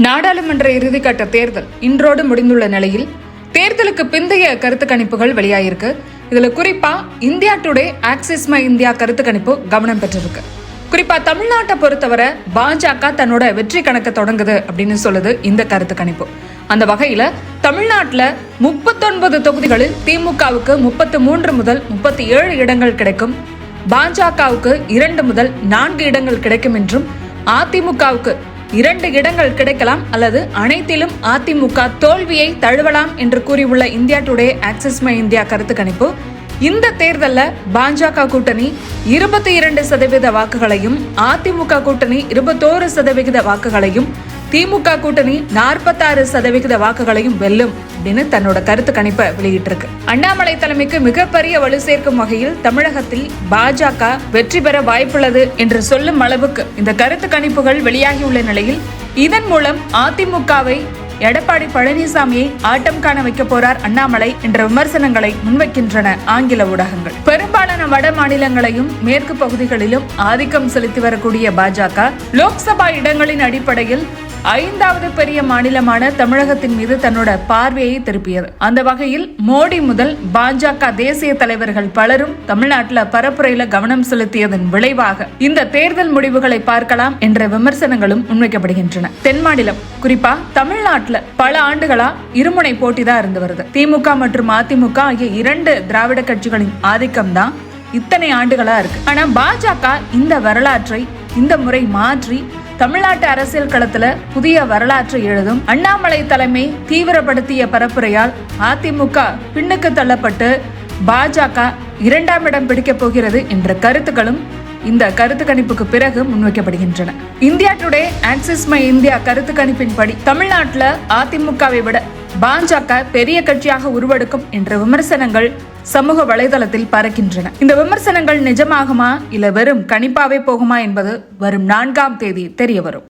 நாடாளுமன்ற இறுதிக்கட்ட தேர்தல் இன்றோடு முடிந்துள்ள நிலையில் தேர்தலுக்கு பிந்தைய கருத்து கணிப்புகள் வெளியாயிருக்கு. இதுல குறிப்பா India today Axis my India கருத்து கணிப்பு கவனம் பெற்றிருக்கு. குறிப்பா தமிழ்நாட்டை பொறுத்தவரை பாஜக தன்னோட வெற்றி கணக்க தொடங்குது அப்படின்னு சொல்லுது இந்த கருத்து கணிப்பு. அந்த வகையில தமிழ்நாட்டில் 39 தொகுதிகளில் திமுகவுக்கு 33 முதல் 37 இடங்கள் கிடைக்கும், பாஜகவுக்கு 2 முதல் 4 இடங்கள் கிடைக்கும் என்றும், அதிமுகவுக்கு 2 இடங்கள் கிடைக்கலாம் அல்லது அனைத்திலும் அதிமுக தோல்வியை தழுவலாம் என்று கூறியுள்ள India today Axis my India கருத்து கணிப்பு இந்த தேர்தலில் பாஜக கூட்டணி 22% வாக்குகளையும், அதிமுக கூட்டணி 21% வாக்குகளையும், திமுக கூட்டணி 46% வாக்குகளையும் வெல்லும் அப்படின்னு தன்னோட கருத்து கணிப்பை வெளியிட்டிருக்கு. அண்ணாமலை தலைமைக்கு மிகப்பெரிய வலு சேர்க்கும் வகையில் தமிழகத்தில் பாஜக வெற்றி பெற வாய்ப்புள்ளது என்று சொல்லும் அளவுக்கு இந்த கருத்து கணிப்புகள் வெளியாகியுள்ள நிலையில் இதன் மூலம் அதிமுகவை எடப்பாடி பழனிசாமியை ஆட்டம் காண வைக்க போறார் அண்ணாமலை என்ற விமர்சனங்களை முன்வைக்கின்றன ஆங்கில ஊடகங்கள். பெரும்பாலான வட மாநிலங்களையும் மேற்கு பகுதிகளிலும் ஆதிக்கம் செலுத்தி வரக்கூடிய பாஜக லோக்சபா இடங்களின் அடிப்படையில் 5வது பெரிய மாநிலமான தமிழகத்தின் மீது தன்னோட பார்வையை திருப்பியது. அந்த வகையில் மோடி முதல் பாஜக தேசிய தலைவர்கள் பலரும் தமிழ்நாட்டில் பரப்புரையில கவனம் செலுத்தியதன் விளைவாக இந்த தேர்தல் முடிவுகளை பார்க்கலாம் என்ற விமர்சனங்களும் முன்வைக்கப்படுகின்றன. தென் மாநிலம் குறிப்பா தமிழ்நாட்டில் பல ஆண்டுகளா இருமுனை போட்டிதான் இருந்து வருது. திமுக மற்றும் அதிமுக ஆகிய 2 திராவிட கட்சிகளின் ஆதிக்கம் தான் இத்தனை ஆண்டுகளா இருக்கு. ஆனா பாஜக இந்த வரலாற்றை இந்த முறை மாற்றி தமிழ்நாட்டு அரசியல் களத்துல புதிய வரலாற்றை எழுதும். அண்ணாமலை தலைமை தீவிரப்படுத்திய பரப்புரையால் அதிமுக பின்னுக்கு தள்ளப்பட்டு பாஜக 2ஆம் இடம் பிடிக்கப் போகிறது என்ற கருத்துக்களும் இந்த கருத்து கணிப்புக்கு பிறகு முன்வைக்கப்படுகின்றன. India today Axis my India கருத்து கணிப்பின்படி தமிழ்நாட்டில் அதிமுகவை விட பாஜக பெரிய கட்சியாக உருவெடுக்கும் என்ற விமர்சனங்கள் சமூக வலைதளத்தில் பறக்கின்றன. இந்த விமர்சனங்கள் நிஜமாகுமா இல்ல வெறும் கணிப்பாவே போகுமா என்பது வரும் 4ஆம் தேதி தெரிய வரும்.